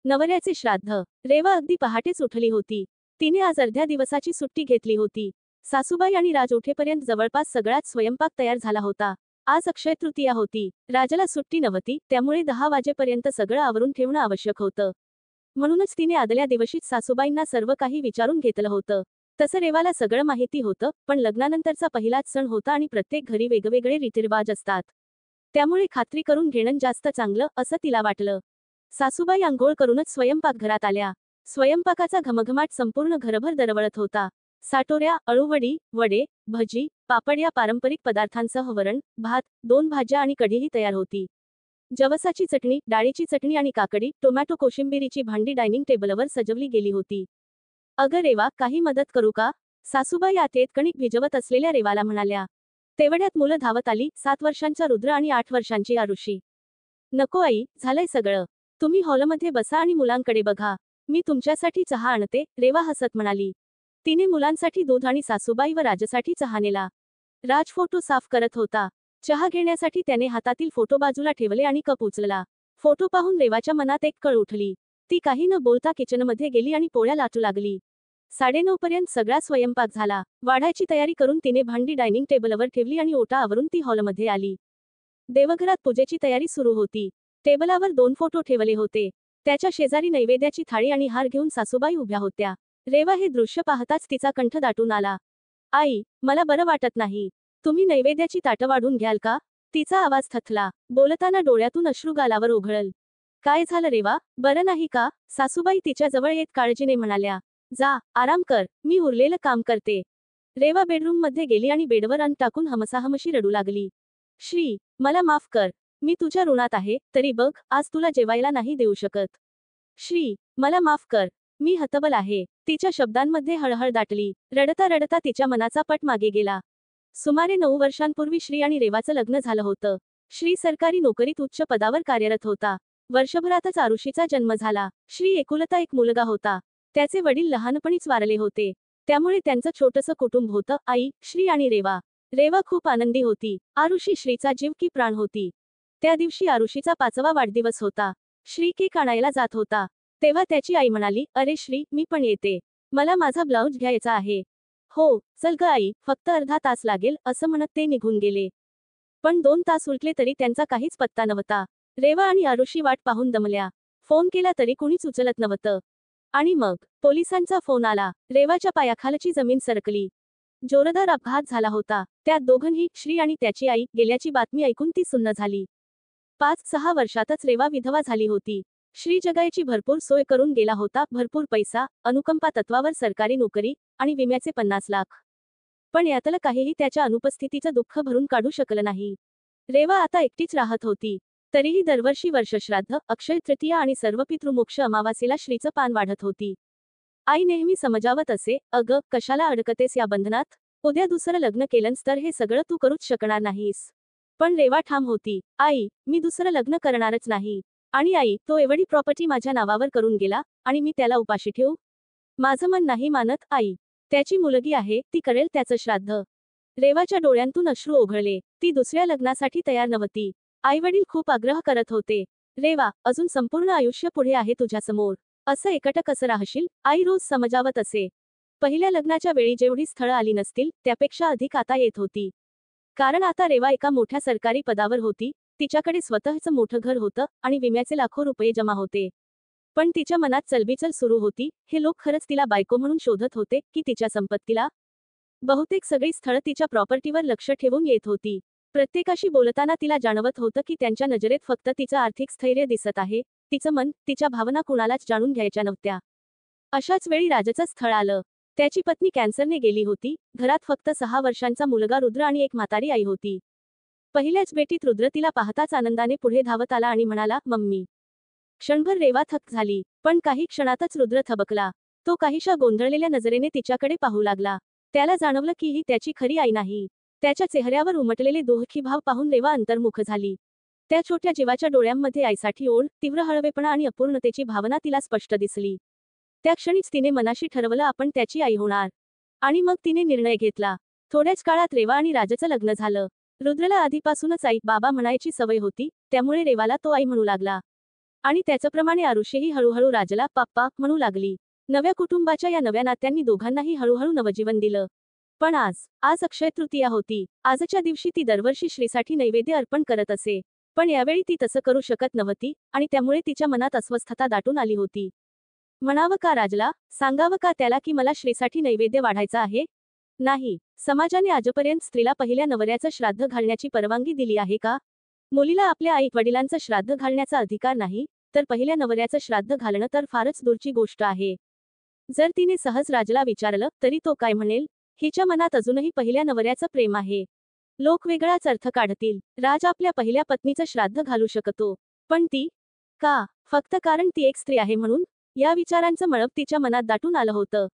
नवऱ्याचे श्राद्ध. रेवा अगदी पहाटेच उठली होती. तिने आज अर्ध्या दिवसाची सुट्टी घेतली होती. सासूबाई आणि राज उठेपर्यंत जवळपास सगळाच स्वयंपाक तयार झाला होता. आज अक्षय तृतीया होती. राजाला सुट्टी नव्हती, त्यामुळे 10 वाजेपर्यंत सगळं आवरून ठेवणं आवश्यक होतं. म्हणूनच तिने आदल्या दिवशीच सासूबाईंना सर्व काही विचारून घेतलं होतं. तसं रेवाला सगळं माहिती होतं, पण लग्नानंतरचा पहिलाच सण होता आणि प्रत्येक घरी वेगवेगळे रीतिरिवाज असतात. त्यामुळे खात्री करून घेणं जास्त चांगलं, असं तिला वाटलं. सासूबाई अंघोळ करूनच स्वयंपाकघरात आल्या. स्वयंपाकाचा घमघमाट संपूर्ण घरभर दरवळत होता. साटोऱ्या, अळूवडी, वडे, भजी, पापड या पारंपरिक पदार्थांसह वरण, भात, 2 भाज्या आणि कढीही तयार होती. जवसाची चटणी, डाळीची चटणी आणि काकडी, टोमॅटो कोशिंबिरीची भांडी डायनिंग टेबलवर सजवली गेली होती. "अगं रेवा, काही मदत करू का?" सासूबाई आतेत कणिक भिजवत असलेल्या रेवाला म्हणाल्या. तेवढ्यात मुलं धावत आली, 7 वर्षांचा रुद्र आणि 8 वर्षांची आरुषी. "नको आई, झालंय सगळं. तुम्ही हॉलमध्ये बसा आणि मुलांकडे बघा. मी तुमच्यासाठी चहा आणते," रेवा हसत म्हणाली. तिने मुलांसाठी दूध आणि सासूबाई व राजसाठी चहा नेला. राज फोटो साफ करत होता. चहा घेण्यासाठी त्याने हातातील फोटो बाजूला ठेवले आणि कप उचलला. फोटो पाहून रेवाच्या मनात एक कळ उठली. ती काही न बोलता किचनमध्ये गेली आणि पोळ्या लाटू लागली. 9:30 पर्यंत सगळा स्वयंपाक झाला. वाढायची तयारी करून तिने भांडी डायनिंग टेबलवर ठेवली आणि ओटा आवरून ती हॉलमध्ये आली. देवघरात पूजेची तयारी सुरू होती. टेबलावर 2 फोटो ठेवले होते. त्याच्या शेजारी नैवेद्याची थाळी आणि हार घेऊन सासूबाई उभ्या होत्या. रेवा हे दृश्य पाहताच तिचा कंठ दाटून आला. "आई, मला बरं वाटत नाही. तुम्ही नैवेद्याची ताटं वाढून घ्याल का?" तिचा आवाज थथला. बोलताना डोळ्यातून अश्रू गालावर ओघळल. "काय झालं रेवा, बरं नाही का?" सासूबाई तिच्याजवळ येत काळजीने म्हणाल्या. "जा, आराम कर, मी उरलेलं काम करते." रेवा बेडरूममध्ये गेली आणि बेडवर अंग टाकून हमसाहमशी रडू लागली. "श्री, मला माफ कर. मी तुझ्या ऋणात आहे, तरी बघ, आज तुला जेवायला नाही देऊ शकत. श्री, मला माफ कर. मी हतबल आहे." तिच्या शब्दांमध्ये हळहळ दाटली. रडता रडता तिच्या मनाचा पट मागे गेला. सुमारे 9 वर्षांपूर्वी श्री आणि रेवाचं लग्न झालं होतं. श्री सरकारी नोकरीत उच्च पदावर कार्यरत होता. वर्षभरातच आरुषीचा जन्म झाला. श्री एकुलता एक मुलगा होता. त्याचे वडील लहानपणीच वारले होते. त्यामुळे त्यांचं छोटंसं कुटुंब होतं, आई, श्री आणि रेवा. रेवा खूप आनंदी होती. आरुषी श्रीचा जीव की प्राण होती. त्या दिवशी आरुषीचा 5वा वाढदिवस होता. श्री केक आणायला जात होता. तेव्हा त्याची आई म्हणाली, "अरे श्री, मी पण येते. मला माझा ब्लाऊज घ्यायचा आहे." "हो, चल ग आई, फक्त अर्धा तास लागेल," असं म्हणत ते निघून गेले. पण 2 तास उलटले तरी त्यांचा काहीच पत्ता नव्हता. रेवा आणि आरुषी वाट पाहून दमल्या. फोन केला तरी कुणीच उचलत नव्हतं. आणि मग पोलिसांचा फोन आला. रेवाच्या पायाखालची जमीन सरकली. जोरदार अपघात झाला होता. त्यात दोघंही, श्री आणि त्याची आई, गेल्याची बातमी ऐकून ती सुन्न झाली. 5-6 वर्षातच रेवा विधवा झाली होती. श्री जगायची भरपूर सोय करून गेला होता. भरपूर पैसा, अनुकंपा तत्वावर सरकारी नोकरी आणि विम्याचे 50 लाख. पण यातलं काहीही त्याच्या अनुपस्थितीचं दुःख भरून काढू शकलं नाही. रेवा आता एकटीच राहत होती. तरीही दरवर्षी वर्षश्राद्ध, अक्षय तृतीया आणि सर्व पितृमोक्ष अमावास्येला श्रीचं पान वाढत होती. आई नेहमी समजावत असे, "अगं, कशाला अडकतेस या बंधनात? उद्या दुसरं लग्न केलंस तर हे सगळं तू करूच शकणार नाहीस." पण रेवा ठाम होती. "आई, मी दुसरं लग्न करणारच नाही. आणि आई, तो एवढी प्रॉपर्टी माझ्या नावावर करून गेला, आणि मी त्याला उपाशी ठेवू? माझं मन नाही मानत आई. त्याची मुलगी आहे, ती करेल त्याचं श्राद्ध." रेवाच्या डोळ्यांतून अश्रू ओघळले. ती दुसऱ्या लग्नासाठी तयार नव्हती. आईवडील खूप आग्रह करत होते. "रेवा, अजून संपूर्ण आयुष्य पुढे आहे तुझ्यासमोर. असं एकटं कसं राहशील?" आई रोज समजावत असे. पहिल्या लग्नाच्या वेळी जेवढी स्थळं आली नसतील, त्यापेक्षा अधिक आता येत होती. कारण आता रेवा एका मोठ्या सरकारी पदावर होती. तिच्याकडे स्वतःचं मोठं घर होतं आणि विम्याचे लाखो रुपये जमा होते. पण तिच्या मनात चलबिचल सुरू होती. हे लोक खरंच तिला बायको म्हणून शोधत होते की तिच्या संपत्तीला? बहुतेक सगळी स्थळं तिच्या प्रॉपर्टीवर लक्ष ठेवून येत होती. प्रत्येकाशी बोलताना तिला जाणवत होतं की त्यांच्या नजरेत फक्त तिचं आर्थिक स्थैर्य दिसत आहे. तिचं मन, तिच्या भावना कुणालाच जाणून घ्यायच्या नव्हत्या. अशाच वेळी राजाचं स्थळ आलं. त्याची पत्नी कॅन्सरने गेली होती. घरात फक्त 6 वर्षांचा मुलगा रुद्र आणि एक म्हातारी आई होती. पहिल्याच भेटीत रुद्र तिला पाहताच आनंदाने पुढे धावत आला आणि म्हणाला, "मम्मी." क्षणभर रेवा थक्क झाली. पण काही क्षणातच रुद्र थबकला. तो काहीशा गोंधळलेल्या नजरेने तिच्याकडे पाहू लागला. त्याला जाणवलं की ही त्याची खरी आई नाही. त्याच्या चेहऱ्यावर उमटलेले दुःखी भाव पाहून रेवा अंतर्मुख झाली. त्या छोट्या जीवाच्या डोळ्यांमध्ये आईसाठी ओढ, तीव्र हळवेपणा आणि अपूर्णतेची भावना तिला स्पष्ट दिसली. त्या क्षणीच तिने मनाशी ठरवलं, आपण त्याची आई होणार. आणि मग तिने निर्णय घेतला. थोड्याच काळात रेवा आणि राजाचं लग्न झालं. रुद्रला आधीपासूनच आई, बाबा म्हणायची सवय होती, त्यामुळे रेवाला तो आई म्हणू लागला. आणि त्याच्याप्रमाणे आरुषीही हळूहळू राजला पप्पा म्हणू लागली. नव्या कुटुंबाच्या या नव्या नात्यांनी दोघांनाही हळूहळू नवजीवन दिलं. पण आज अक्षय तृतीया होती. आजच्या दिवशी ती दरवर्षी श्रीसाठी नैवेद्य अर्पण करत असे. पण यावेळी ती तसं करू शकत नव्हती आणि त्यामुळे तिच्या मनात अस्वस्थता दाटून आली होती. म्हणावं का राजला, सांगावं का त्याला की मला श्रीसाठी नैवेद्य वाढायचा आहे? नाही. समाजाने आजपर्यंत स्त्रीला पहिल्या नवऱ्याचं श्राद्ध घालण्याची परवानगी दिली आहे का? मुलीला आपल्या आई वडिलांचं श्राद्ध घालण्याचा अधिकार नाही, तर पहिल्या नवऱ्याचं श्राद्ध घालणं तर फारच दूरची गोष्ट आहे. जर तिने सहज राजला विचारलं तरी तो काय म्हणेल? हिच्या मनात अजूनही पहिल्या नवऱ्याचं प्रेम आहे. लोक वेगळाच अर्थ काढतील. राज आपल्या पहिल्या पत्नीचं श्राद्ध घालू शकतो, पण ती का? फक्त कारण ती एक स्त्री आहे म्हणून? या विचारांचं मळप तिच्या मनात दाटून आलं होतं.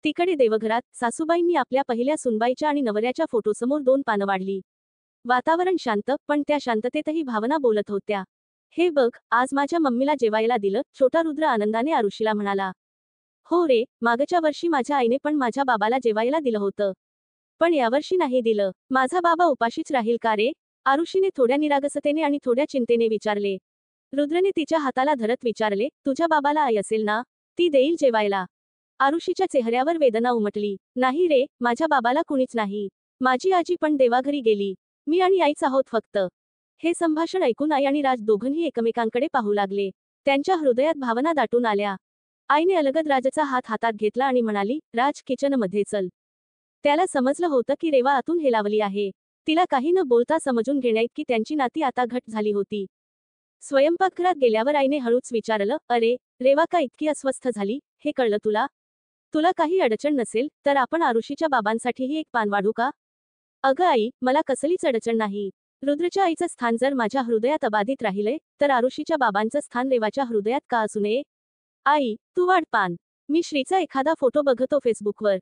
तिकडे देवघरात सासूबाईंनी आपल्या पहिल्या सुनबाईच्या आणि नवऱ्याच्या फोटोसमोर 2 पानं वाढली. वातावरण शांत, पण त्या शांततेतही भावना बोलत होत्या. हे बघ, आज माझ्या मम्मीला जेवायला दिलं, छोटा रुद्र आनंदाने आरुषीला म्हणाला. हो रे, मागच्या वर्षी माझ्या आईने पण माझ्या बाबाला जेवायला दिलं होतं. पण यावर्षी नाही दिलं. माझा बाबा उपाशीच राहील का रे? आरुषीने थोड्या निरागसतेने आणि थोड्या चिंतेने विचारले. रुद्रने तिच्या हाताला धरत विचारले, तुझ्या बाबाला आई असेल ना? ती देईल जेवायला. आरुषीच्या चेहऱ्यावर वेदना उमटली. नाही रे, माझ्या बाबाला कुणीच नाही. माझी आजी पण देवाघरी गेली. मी आणि आईच आहोत फक्त. हे संभाषण ऐकून आई आणि राज दोघंही एकमेकांकडे पाहू लागले. त्यांच्या हृदयात भावना दाटून आल्या. आईने अलगद राजचा हात हातात घेतला आणि म्हणाली, राज किचनमध्ये चल. त्याला समजलं होतं की रेवा आतून हेलावली आहे. तिला काही न बोलता समजून घेण्याइतकी त्यांची नाती आता घट्ट झाली होती. स्वयंपाकघरात गेल्यावर आईने हळूच विचारलं, अरे, रेवा का इतकी अस्वस्थ झाली, हे कळलं तुला? तुला काही अडचण नसेल, तर आपण आरुषीच्या बाबांसाठीही एक पान वाढू का? अगं आई, मला कसलीच अडचण नाही. रुद्रच्या आईचं स्थान जर माझ्या हृदयात अबाधित राहिलंय, तर आरुषीच्या बाबांचं स्थान रेवाच्या हृदयात का असू नये? आई, तू वाढ पान. मी श्रीचा एखादा फोटो बघतो फेसबुकवर.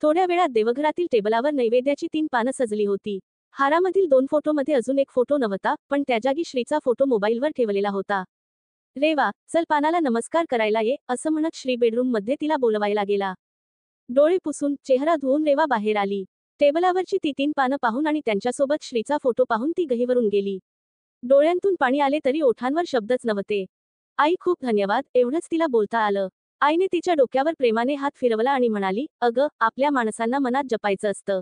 थोड्या वेळात देवघरातील टेबलावर नैवेद्याची 3 पानं सजली होती. हारामधील 2 फोटोमध्ये अजून एक फोटो नव्हता, पण त्या जागी श्रीचा फोटो मोबाईलवर ठेवलेला होता. रेवा, चल पानाला नमस्कार करायला ये, असं म्हणत श्री बेडरूममध्ये तिला बोलवायला गेला. डोळे पुसून, चेहरा धुवून रेवा बाहेर आली. टेबलावरची ती 3 पानं पाहून आणि त्यांच्यासोबत श्रीचा फोटो पाहून ती गहिवरून गेली. डोळ्यांतून पाणी आले तरी ओठांवर शब्दच नव्हते. आई खूप धन्यवाद, एवढंच तिला बोलता आलं. आईने तिच्या डोक्यावर प्रेमाने हात फिरवला आणि म्हणाली, अगं, आपल्या माणसांना मनात जपायचं असतं.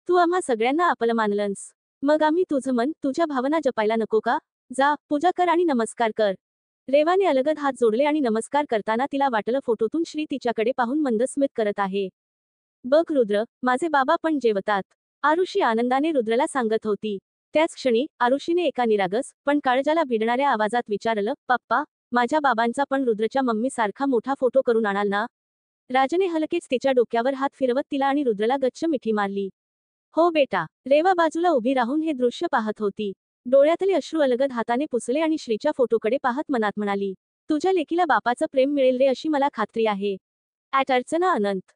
तू आम्हा सगळ्यांना आपलं मानलंस. मग आम्ही तुझं मन, तुझ्या भावना जपायला नको का? जा, पूजा कर आणि नमस्कार कर. रेवाने अलगद हात जोडले आणि नमस्कार करताना तिला वाटलं फोटोतून श्री तिच्याकडे पाहून मंद स्मित करत आहे. बघ रुद्र, माझे बाबा पण जेवतात. आरुषी आनंदाने रुद्रला सांगत होती. त्याच क्षणी आरुषीने एका निरागस पण काळजाला भिडणाऱ्या आवाजात विचारलं, पप्पा, माझ्या बाबांचा पण रुद्रच्या मम्मी सारखा मोठा फोटो करून आणाल ना? राजने हलकेच तिच्या डोक्यावर हात फिरवत तिला आणि रुद्रला गच्च मिठी मारली. हो बेटा. रेवा बाजूला उभी राहून हे दृश्य पाहत होती. डोळ्यातले अश्रू अलगद हाताने पुसले आणि श्रीच्या फोटोकडे पाहत मनात म्हणाली, तुझ्या लेकीला बापाचं प्रेम मिळेल रे, अशी मला खात्री आहे. अर्चना अनंत.